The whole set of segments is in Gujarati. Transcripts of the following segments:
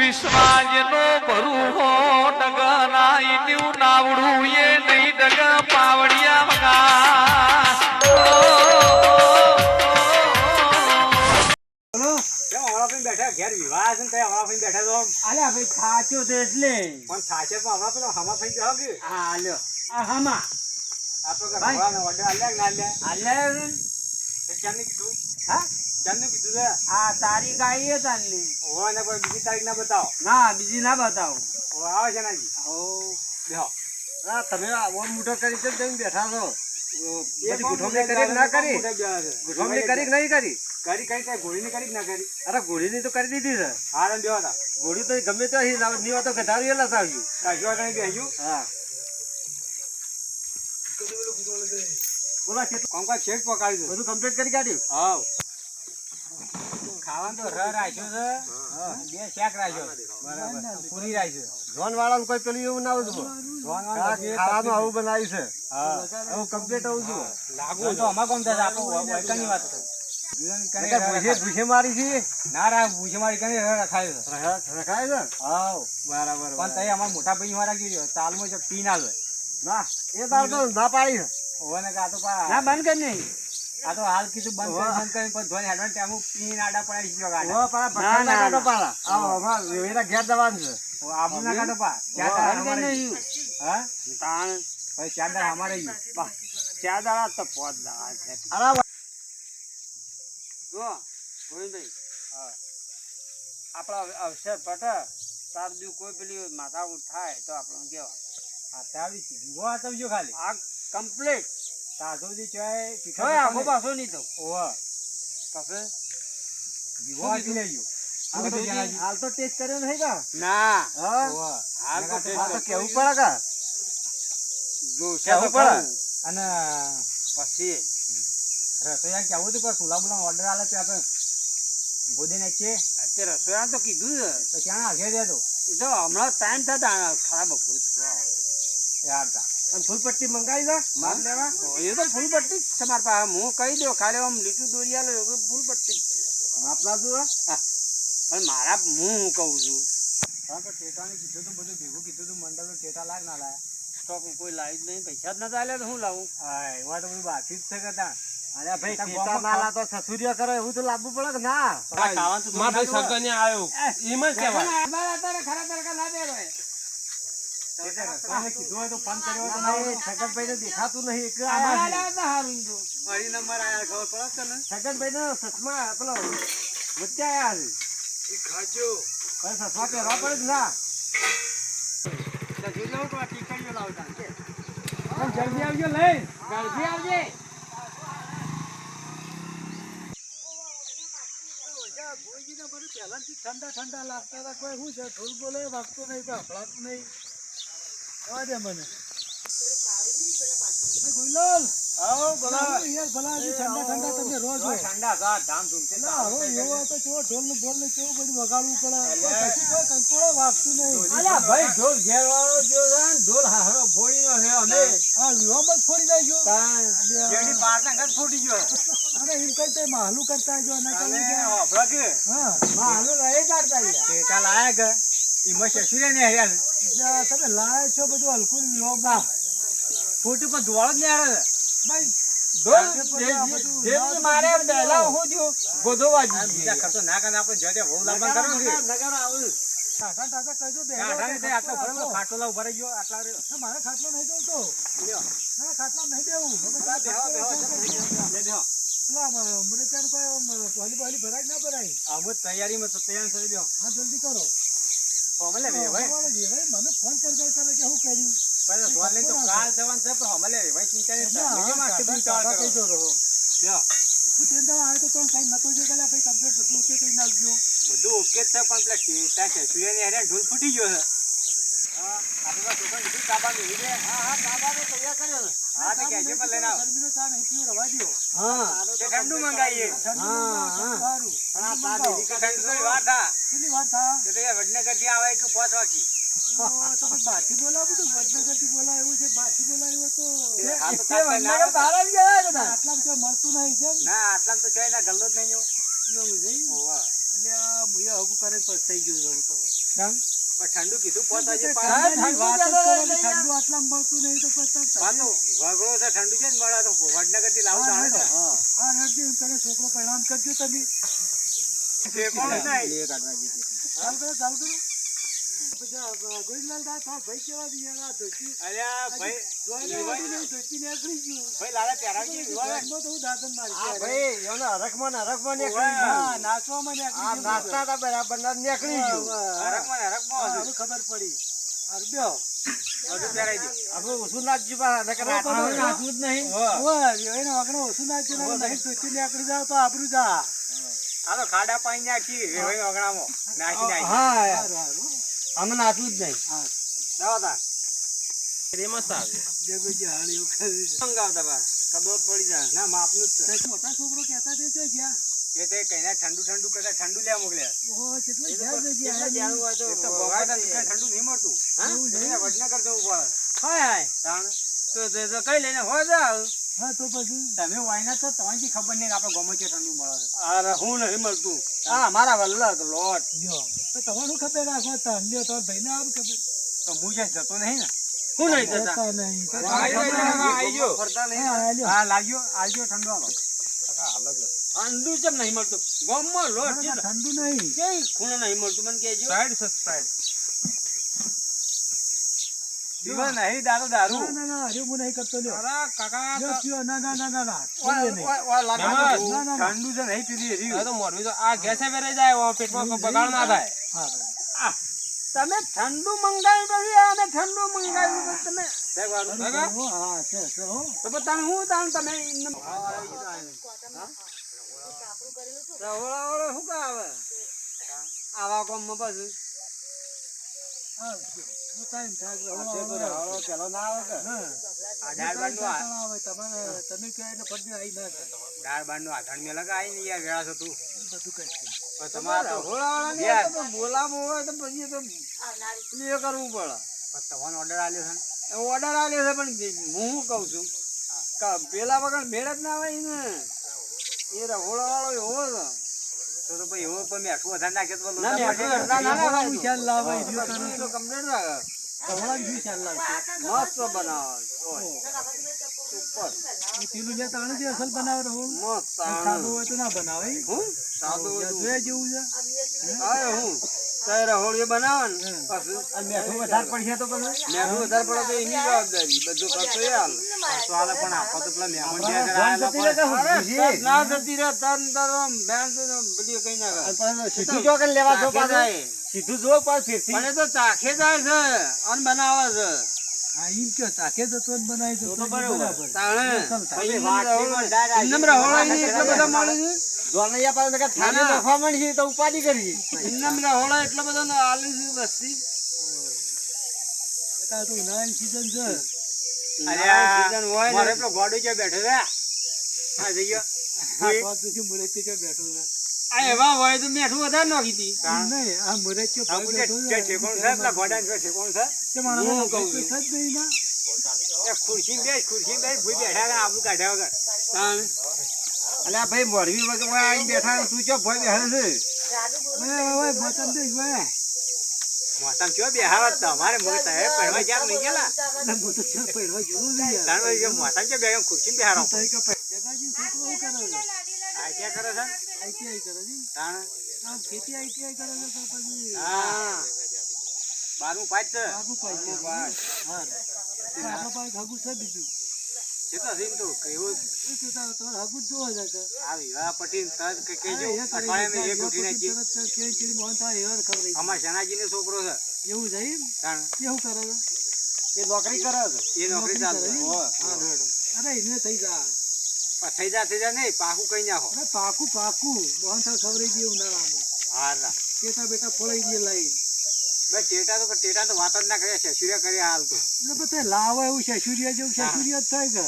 વિશ્વાજનો ભરું હો ડગના ઈન્યું નાવડું એ નહીં ડગ પાવડિયા વગા બેઠા ઘેર વિવાહ છે ને તે હમણાં ફઈ બેઠા તો અલ્યા ભાઈ ખાચો તો એટલે પણ સાચે પણ હમણાં પેલો હમા ફઈ ગયો કે હા લ્યો આ હમા આ તો ઘરવાળાનો ઓર્ડર આલ્યા કે ના આલ્યા અલ્યા તે ક્યાંને કીધું હા ક્યાંનું કીધું છે આ તારીખ આવી છે તારની ઓવા ને કોઈ બીજી તારીખ ના બતાવો ના બીજી ના બતાવો ઓ આવે છે નાજી ઓ બેહો આ તમે આવો મોટો કરી છે જઈને બેઠા છો એ ગુઠોમણી કરી ના કરી ગુઠોમણી કરી કે નહીં કરી કરી કઈ કઈ ગોળીની કરી કે ના કરી અરે ગોળીની તો કરી દીધી છે હા રન બેહો તા ગોળી તો ગમે તો અહીં નીવા તો ગધારી એલા આવ્યું કાજવા કઈ બેહ્યું હા બોલા છે કોમ કા છેક પકાવી દો બધું કમ્પ્લીટ કરી કાઢ્યું હાવ ખાવાનું તો ર રાખ્યો છે બે શાક રાખ્યો બરાબર પૂરી રાખ્યો જોન વાળાનું કોઈ પેલું એવું ના આવતું ખાવાનું આવું બનાવ્યું છે હા આવું કમ્પ્લીટ આવું છું લાગુ તો અમાર કોમ થાય આપણો વૈકની વાત છે ભૂસે મારી છે ના રા ભૂસે મારી કને રખાય છે રખાય છે હાવ બરાબર પણ તઈ અમાર મોટા ભાઈ મારા ગયો તાલમાં જો પી ના લે ના એ તાર તો ના પાડી છે ઓને કા તો પા ના બંધ કર નહીં આ તો હાલ કીધું બંધ કરી પણ ધોઈ હેડવાન ટાઈમ પી આડા પડાઈ ગયો ગાડા ઓ પાલા ભટકા ના કાઢો પાલા આવો અમાર વેરા ઘેર જવાનું છે ઓ આબુ ના કાઢો પા ચાદર અમારે હા તાણ ભાઈ ચાદર અમારે બા ચાદર તો પોત દા અરે જો ગોવિંદભાઈ હા આપણા અવસર પટ તાર દુ કોઈ પેલી માથા ઉઠાય તો આપણને કેવા આ તાવી જીવો આતવજો ખાલી આ કમ્પ્લીટ સાધુજી ચાય ઠીક આખો પાછો નહીં તો ઓવા પછી જીવો આતી લેજો હાલ તો ટેસ્ટ કર્યો નહીં કા ના હા ઓવા હાલ તો કેવું પડે કા જો કેવું પડે અને પછી રસોઈયા કેવું હતું પણ સુલા બુલા ઓર્ડર આલે તે આપણે ગોદી નાખીએ અત્યારે રસોઈયા તો કીધું છે તો ક્યાં હાજર દે તો એ તો હમણાં ટાઈમ થતા ખરાબ બપોર યાર તા અને ફૂલપટ્ટી મંગાવી દે માર લેવા એ તો ફૂલપટ્ટી જ છે મારા પાસે હું કહી દઉં ખાલી આમ લીટું દોરી આલે ફૂલપટ્ટી જ છે માપલા તું પણ મારા હું કહું છું હા તો ટેટાને કીધું તું બધું ભેગું કીધું તું મંડળ ટેટા લાગ ના લાય સ્ટોક કોઈ લાવી જ નહીં પૈસા જ નતા આલ્યા તો હું લાવું હા એમાં તો બધું બાકી જ છે કદા અરે ભાઈ ટેટા ના લા તો સસુરિયા કરે એવું તો લાવવું પડે કે ના માર ભાઈ સગને આયો ઈમાં કેવાય અમારા તારે ખરા તરકા ના દે ભાઈ કીધું હોય તો ફોન કર્યો તો નહીં છગનભાઈ ને દેખાતું નહીં એક હારું તો મારી નંબર આયા ખબર પડે છે ને છગનભાઈ નો સસમા પેલો વચ્ચે આયા છે ઈ ખાજો ભાઈ સસમા પહેરવા પડે જ ના જોઈ લો તો ટીકડીઓ લાવતા જલ્દી આવજો લઈ જલ્દી આવજે ઠંડા ઠંડા લાગતા હતા કોઈ શું છે ઢોલ બોલે વાગતો નહીં તો હફળાતું નહીં દે મને ગોલાલ આવો બોલા યાર ભલા ઠંડા ઠંડા તમે રોજ ઠંડા સા ધામ ધૂમ છે ના હો એવો તો કેવો ઢોલ નું બોલ ને કેવું બધું વગાડવું પડે કોઈ કંકોળો વાગતું નહીં અલ્યા ભાઈ ઢોલ ઘેર વાળો જો ઢોલ હારો ફોડી નો છે અમે હા વિવાહ છોડી દેજો જેડી પારના ઘર ફૂટી ગયો અરે એમ કઈ તે માહલું કરતા જો ના અને ચાલે હોભળો કે હા માહલું રહી કાઢતા યાર ટેટા લાયા કે ઈમાં શશુરે ને યાર તમે લાય છો બધું હલકું લો બા ફૂટી પર ધોવાળો જ ને યાર ભાઈ ઢોલ જેમ મારે પહેલા હું જો ગોધો વાજી બીજા ખર્ચો ના કરે આપણે જડે બહુ લાંબા કરો કે નગર આવું ટાટા ટાટા કહેજો બે આઠાને તે આટલો ફરલો ખાટોલા ઉભા રહી ગયો આટલા રે મારે ખાટલો નહીં દેવું તો લ્યો ના ખાટલા નહીં દેવું લે દેહો પેલા મને ત્યાં કોઈ પહેલી પહેલી ભરાય ના ભરાય આમ તૈયારીમાં તો તૈયાર કરી દો હા જલ્દી કરો હોમલે રે ભાઈ ભાઈ મને ફોન કરી કરે કે હું કર્યું પણ ધોવા લઈને તો કાલ જવાનું છે પણ હોમલે રે ભાઈ ચિંતા નહીં થાય માં કે ચિંતા કહી દો રહો લ્યો હું તેંદા આવે તો કોણ કઈ નતો જો ગલા ભાઈ કમ્પ્લીટ બધું ઓકે કઈ નાખજો બધું ઓકે જ છે પણ પેલા ટેટા છે સૂર્યની હારે ઢોલ ફૂટી ગયો છે હા આપણે તો છોકરા કીધું કાબા મેલી દે હા હા કાબા તો તૈયાર કર્યો હા તો કેજે પર લઈને આવ ગરમીનો ચા નહીં પીવો રવા દ્યો હા તે ઠંડુ મંગાઈએ હા સારું પણ આ પા મેલી કે ઠંડુ તો વાર થા કેટલી વાત થા તે તો યાર વડનગર થી આવે કે 5 વાગી તો બાથી બોલાવું તો વડનગરથી બોલાય એવું છે બાથી બોલાય તો હા તો વડનગર બહાર આવી ગયા બધા આટલા તો મળતું નહીં કેમ ના આટલા તો ચોય ના ગલ્લો જ નહીં એવું નહીં ઓવા અલ્યા મુએ હગું કરે પસ્તાઈ ગયો છું તો પણ ઠંડુ કીધું પોતાજે ઠંડુ વાત જ કરો ને, ઠંડુ આટલામાં મળતું નહીં તો પછી પાતો વગડો છે ઠંડુ છે ને મળે તો વડનગરથી લાવું જાણે તો હા રેડજી તને છોકરો પરિણામ કરજો તમે ઠેકોણું નહીં. ચાલ કરો પછી ગોવિંદલાલ દા તાર ભાઈ કેવા દિયા ના ધોતી અલ્યા ભાઈ ધોતી નીકળી ગયું ભાઈ લાલા પહેરાવજે વિવાહ. તો હું દાદન મારી હા ભાઈ એનો હરખમાં નીકળી હા નાચવામાં નીકળી ગયું. હતા બરાબર નીકળી ગયું હા, હરખમાં હવે ખબર પડી અરબ્યો બધું પહેરાઈ દે આપણે ઓછું નાચજો પાછા નકર રાતમાં નાચવું જ નહીં. ઓય એને વાગણો ઓછું નાચ્યું ને નહીં ધોતી નીકળી જાવ તો આબરૂ જા આ તો ખાડા પાણી નાખી રેવાઈ વગડામાં નાખી નાખી હારું, હારું. અમે નાચવું જ નહીં. હા. દાવા તા મસ્ત આવે દેગોજી હાલ એવું કરી મંગાવતા બા કદોત પડી જાય ના માપનું જ છે. તે મોટા છોકરો કહેતા તે છે ગયા એ તે કઈને ઠંડુ ઠંડુ કરતા ઠંડુ લેવા મોકલ્યા. ઓહો કેટલો એ તો જ્યાં જગ્યા કેટલા જ્ઞાન હોય તો એ તો ભગવાન ઠંડુ નહીં મળતું. એવું છે? એને વડનગર જવું પડે. હાય હાય તાણ તો કઈ લઈને હોય જાવ. હા તો પછી તમે વાયના તો તમારી ખબર નહીં કે આપણે ગમે છે ઠંડુ મળે છે. અરે હું નહીં મળતું. હા મારા વલ્લક લોટ લ્યો તો તમારું ખબર રાખો તા લ્યો તો ભાઈને આમ ખબર તો હું જ્યાં જતો નહીં ને. હું નહીં જતા. જતા નહીં તો આઈજો. ફરતા નહીં. હા, લ્યો. હા લાગ્યો આલજો ઠંડુ આલો. ઠંડુ કેમ નહીં મળતું ગોમમાં લોટ છે ઠંડુ નહીં ક્યાંય ખૂણે નહીં મળતું મને કહેજો. પીવા નહીં દારૂ દારૂ. ના ના અરે હું નહીં કરતો લ્યો અરે કાકા લ્યો પીઓ ના ના ના ના ના ઓય, પીએ નહીં. ઓય, ઓય, લાગે ના, તો ના, ના. ઠંડુ છે નહીં પીધી રહ્યું. તો મોરબી તો આ ગેસે વેરે જાય પેટમાં બગાડ ના થાય હા ભાઈ. તમે ઠંડુ મંગાવ્યું પછી અમે ઠંડુ મંગાવ્યું પછી તમે હા છે હો તો પછી તમે હું તાણ તમે રહોળા શું કાવે આવા ગામમાં પાછું હા હું ટાઈમ થાય રહોળો પેલો ના આવે કે હા આ દાળ બાંધનું આવે તમારે તમે કહો એટલે ફરજી આવી ના થાય. દાળ બાંધનું આધાર મેં લગાવી ને યાર વેળા થતું બધું કરશે પણ તમારે તો બોલાવો હોય તો પછી તો એ કરવું પડે. તમારો ઓર્ડર આલ્યો છે ઓર્ડર આલ્યો છે પણ હું શું કહું છું પેલા વગર મેળ જ ના આવે ને એ રહોળા વાળો એવો છે તો ભાઈ એવો પણ મેઠું વધારે નાખે તો હું ખ્યાલ લાવે રહ્યો તને તો કમ્પ્લેટ રાખે તમારા બી ખ્યાલ લાવશે મસ્ત બનાવે સુપર એ પેલું જે તાણે જે અસલ બનાવે રહો મસ્ત સાદું હોય તો ના બનાવે હું સાદું જોયા જેવું છે હા હું તારે રહોળીઓ બનાવે ને હા. પછી અને મેઠું વધારે પડશે તો પછી મેઠું વધારે પડે તો એની જવાબદારી બધું ખર્ચો એ હાલ ખર્ચો હાલે પણ આપો તો પેલા મહેમાન જે આગળ આયેલા પણ. અરે, ના જતી રહે તન તરમ બેન તો બધી કઈ ના કરે. સીધું જો કે લેવા જો ચાખે જાય. સીધું જો પાછ ફેરથી પણ એ તો ચાખે જાય છે અને બનાવે છે હા ઈમ કે તાકે જતો ને બનાવી તો બરાબર તાણે ચાલતા. પછી ઇન્નમ રહોળો એની એટલા બધા મળે છે જોનૈયા પાસે કે થાળી નાખવા માંડી તો ઉપાડી કરી ઇન્નમ રહોળો એટલા બધા આલે છે વસ્તી. તો ઉનાળાની સીઝન છે અરે આ season હોય ને મારે પેલો ગોડો જે બેઠો છે આ જગ્યા હા તો પછી મુરત કે બેઠો છે આ એવા હોય તો મેઠું વધારે નાખી દી. નહીં આ મુરત કે આ પૂછે જે ઠેકોણ છે પેલા ગોડાને જે ઠેકોણ છે કે મારા હું કહું કોઈ છું. થત નહીં ના એ ખુરશી બેસ ભૂઈ બેઠા ને આબુ કાઢ્યા વગર તાણ અલ્યા ભાઈ મોરવી વગર ઓય આઈને બેઠા તું ચો ભોય બેહે છે ઓય બતન દે ઓય મોસમ ચો બેહાવા તમારે મને તહે પડવા જાક નહીં ગેલા ના મોટો છે પડવા જેવું છે યાર તાણ ભાઈ જે મોસમ ચો બેહે ખુરશી બેહારો તઈ કે જગાજી છોકરો શું કરે છે આ ક્યાં કરે છે આઈટીઆઈ કરે છે તાણ આમ ખેતી આઈટીઆઈ કરે છે તો પછી હા બારમું પાસ છે આગુ પાઈ હા આપણા પાસે હગું છે બીજું કેટલા સીન તો કેવું શું છે તમારે હગું જ જોવા જાય કે આ વિવાહ પટીને તજ કે કેજો અઠવાડિયામાં એક ઉઠી નાખી અમાર શનાજીનો છોકરો છે એવું છે એમ તાણ કેવું કરે છે એ નોકરી કરે છે એ નોકરી ચાલશે અરે એને થઈ જા થઈ જા નહીં પાકું કઈ નાખો અરે પાકું મોહનથાળ ખવડાવી દઈએ ઉનાળામાં હા ટેટા બેટા ખોલાઈ દઈએ લાઈ ભાઈ ટેટા તો વાત જ ના કરે શેષુરિયા કરે હાલ તો એટલે બધા લાવે એવું શેષુરિયા જેવું શેષુરિયા જ થાય કે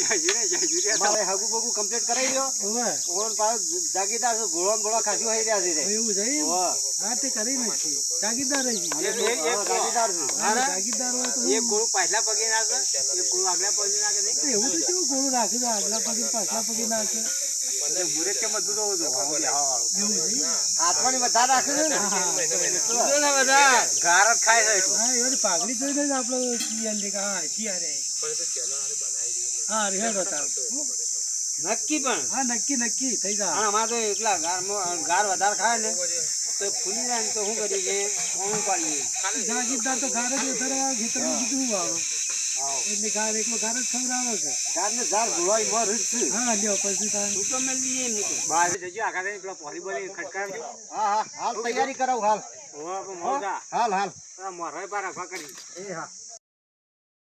મારે હગુ બગુ કમ્પ્લીટ કરાવી દો ઓવે ઓન પાછો જાગીરદાર છે ઘોડો ને ઘોડો ખાસું થઈ રહ્યા છે રે. એવું છે એમ? હોવે. હા તે કરી નાખી જાગીરદાર રહી ગઈ. જાગીરદાર છે. જાગીરદાર હોય તો એક ગોળું પાછલા પગે નાખે એક ગોળું આગલા પગે નાખે નહીં. એવું તો કેવું ગોળું રાખી દો આગલા પગે પાછલા પગે નાખે મુરત કે મત દૂધો હતો એવું છે એમ? હાથમાં વધારે રાખે છે ને ગાર જ ખાય છે એટલું. હા એવાની પાઘડી જોઈને જ આપણે શિયાળ દેખા હા શિયારે હા હેડો તાર નક્કી પણ હા નક્કી નક્કી થઈ જા અને અમારે તો એકલા ગાર વધારે ખાય ને તો ફૂલી જાય ને તો શું કરીએ કે ઓણું પાડીએ. જાગીરદાર તો ગાર જ વધારે ખેતરમાં બીજું આવે એટલે ગાર એકલો ગાર જ ખવડાવે છે ગાર ને ઝાડ ઘોળાઈ મોર જ છે. હા લ્યો પછી તાર તું તો મેલી એમ નહીં તો. બહાર જજો આખા દે પેલા વોલીબોલ ખટકાવજો. હા હા હાલ તૈયારી કરાવ હાલ. હાલ હાલ. મોરે બાર રાખવા કરી. એ હા.